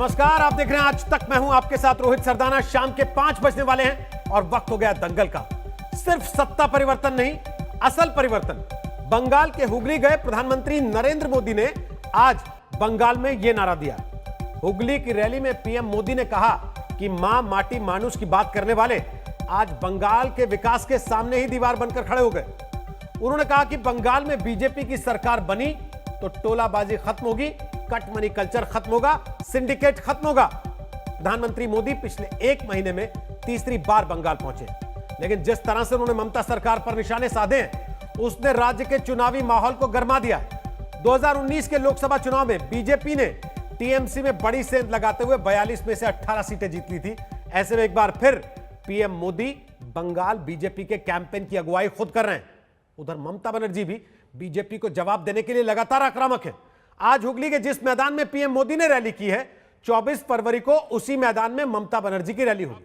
नमस्कार, आप देख रहे हैं आज तक। मैं हूं आपके साथ रोहित सरदाना। शाम के 5 बजने वाले हैं और वक्त हो गया दंगल का। सिर्फ सत्ता परिवर्तन नहीं, असल परिवर्तन। बंगाल के हुगली गए प्रधानमंत्री नरेंद्र मोदी ने आज बंगाल में यह नारा दिया। हुगली की रैली में पीएम मोदी ने कहा कि मां माटी मानुष की बात करने वाले आज बंगाल के विकास के सामने ही दीवार बनकर खड़े हो गए। उन्होंने कहा कि बंगाल में बीजेपी की सरकार बनी तो टोलाबाजी खत्म होगी, कट मनी कल्चर खत्म होगा, सिंडिकेट खत्म होगा। प्रधानमंत्री मोदी पिछले 1 महीने में तीसरी बार बंगाल पहुंचे, लेकिन जिस तरह से उन्होंने ममता सरकार पर निशाने साधे हैं, उसने राज्य के चुनावी माहौल को गरमा दिया है। 2019 के लोकसभा चुनाव में बीजेपी ने टीएमसी में बड़ी सेंध लगाते हुए 42 में से 18 सीटें जीत ली थी। ऐसे में एक बार फिर पीएम मोदी बंगाल बीजेपी के कैंपेन की अगुवाई खुद कर रहे हैं। उधर ममता बनर्जी भी बीजेपी को जवाब देने के लिए लगातार आक्रामक है। आज हुगली के जिस मैदान में पीएम मोदी ने रैली की है, 24 फरवरी को उसी मैदान में ममता बनर्जी की रैली होगी।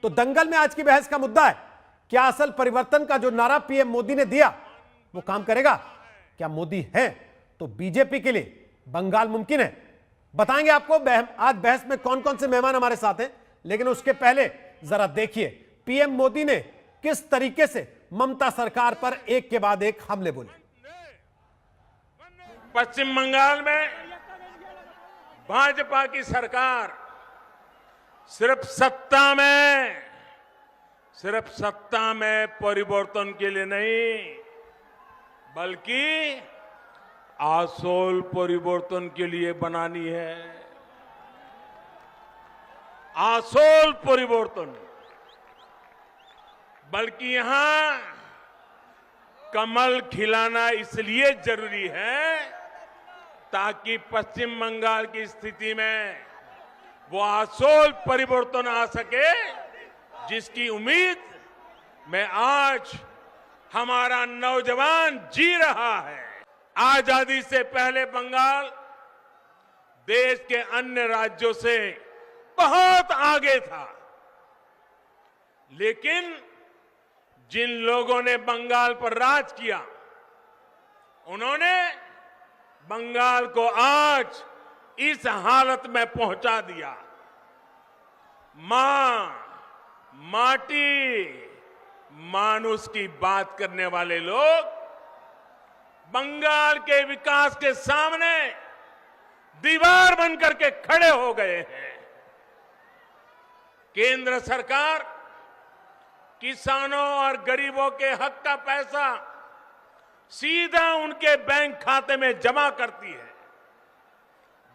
तो दंगल में आज की बहस का मुद्दा है, क्या असल परिवर्तन का जो नारा पीएम मोदी ने दिया वो काम करेगा? क्या मोदी है तो बीजेपी के लिए बंगाल मुमकिन है? बताएंगे आपको आज बहस में कौन कौन से मेहमान हमारे साथ हैं, लेकिन उसके पहले जरा देखिए पीएम मोदी ने किस तरीके से ममता सरकार पर एक के बाद एक हमले बोले। पश्चिम बंगाल में भाजपा की सरकार सिर्फ सत्ता में परिवर्तन के लिए नहीं, बल्कि आसोल परिवर्तन के लिए बनानी है। आसोल परिवर्तन, बल्कि यहां कमल खिलाना इसलिए जरूरी है ताकि पश्चिम बंगाल की स्थिति में वो आसोल परिवर्तन आ सके, जिसकी उम्मीद में आज हमारा नौजवान जी रहा है। आजादी से पहले बंगाल देश के अन्य राज्यों से बहुत आगे था, लेकिन जिन लोगों ने बंगाल पर राज किया, उन्होंने बंगाल को आज इस हालत में पहुंचा दिया। मां माटी मानुष की बात करने वाले लोग बंगाल के विकास के सामने दीवार बनकर के खड़े हो गए हैं। केंद्र सरकार किसानों और गरीबों के हक का पैसा सीधा उनके बैंक खाते में जमा करती है,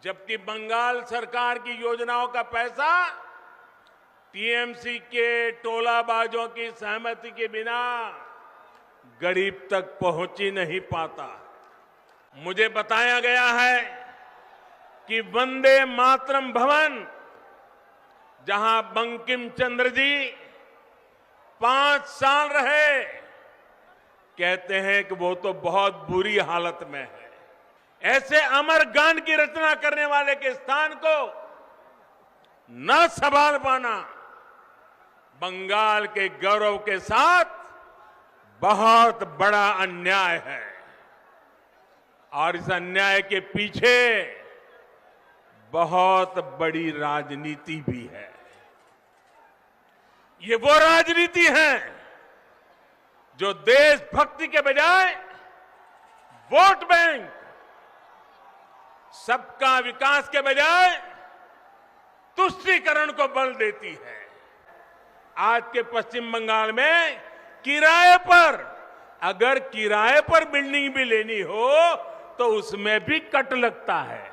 जबकि बंगाल सरकार की योजनाओं का पैसा टीएमसी के टोलाबाजों की सहमति के बिना गरीब तक पहुंच ही नहीं पाता। मुझे बताया गया है कि वंदे मातरम भवन, जहां बंकिम चंद्र जी 5 साल रहे, कहते हैं कि वो तो बहुत बुरी हालत में है। ऐसे अमर गान की रचना करने वाले के स्थान को न संभाल पाना बंगाल के गौरव के साथ बहुत बड़ा अन्याय है, और इस अन्याय के पीछे बहुत बड़ी राजनीति भी है। ये वो राजनीति है जो देशभक्ति के बजाय वोट बैंक, सबका विकास के बजाय तुष्टीकरण को बल देती है। आज के पश्चिम बंगाल में अगर किराए पर बिल्डिंग भी लेनी हो तो उसमें भी कट लगता है,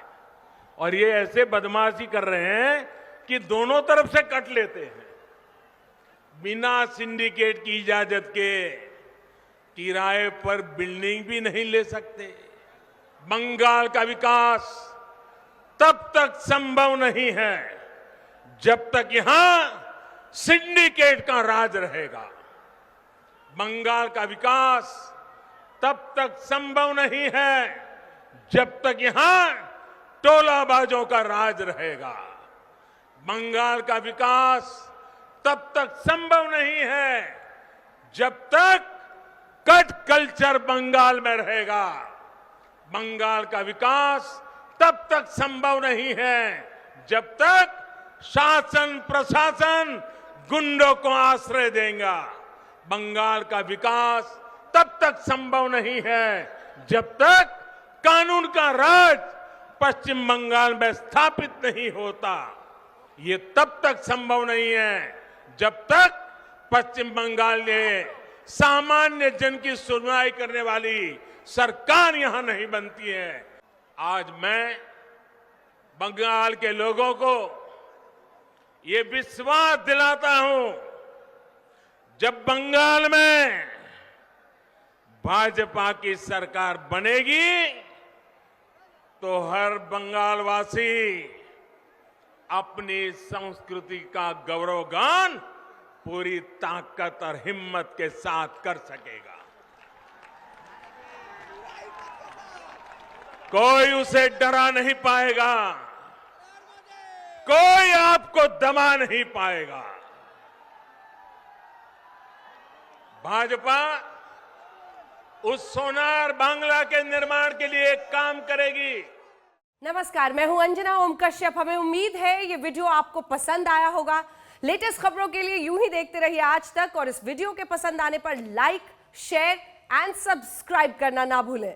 और ये ऐसे बदमाशी कर रहे हैं कि दोनों तरफ से कट लेते हैं। बिना सिंडिकेट की इजाजत के किराए पर बिल्डिंग भी नहीं ले सकते। बंगाल का विकास तब तक संभव नहीं है जब तक यहां सिंडिकेट का राज रहेगा। बंगाल का विकास तब तक संभव नहीं है जब तक यहां टोलाबाजों का राज रहेगा। बंगाल का विकास तब तक संभव नहीं है जब तक कट कल्चर बंगाल में रहेगा। बंगाल का विकास तब तक संभव नहीं है जब तक शासन प्रशासन गुंडों को आश्रय देगा, बंगाल का विकास तब तक संभव नहीं है जब तक कानून का राज पश्चिम बंगाल में स्थापित नहीं होता। ये तब तक संभव नहीं है जब तक पश्चिम बंगाल में सामान्य जन की सुनवाई करने वाली सरकार यहां नहीं बनती है। आज मैं बंगाल के लोगों को ये विश्वास दिलाता हूं, जब बंगाल में भाजपा की सरकार बनेगी तो हर बंगालवासी अपनी संस्कृति का गौरवगान पूरी ताकत और हिम्मत के साथ कर सकेगा। कोई उसे डरा नहीं पाएगा, कोई आपको दबा नहीं पाएगा। भाजपा उस सोनार बांग्ला के निर्माण के लिए काम करेगी। नमस्कार, मैं हूं अंजना ओम कश्यप। हमें उम्मीद है ये वीडियो आपको पसंद आया होगा। लेटेस्ट खबरों के लिए यूं ही देखते रहिए आज तक, और इस वीडियो के पसंद आने पर लाइक, शेयर एंड सब्सक्राइब करना ना भूलें।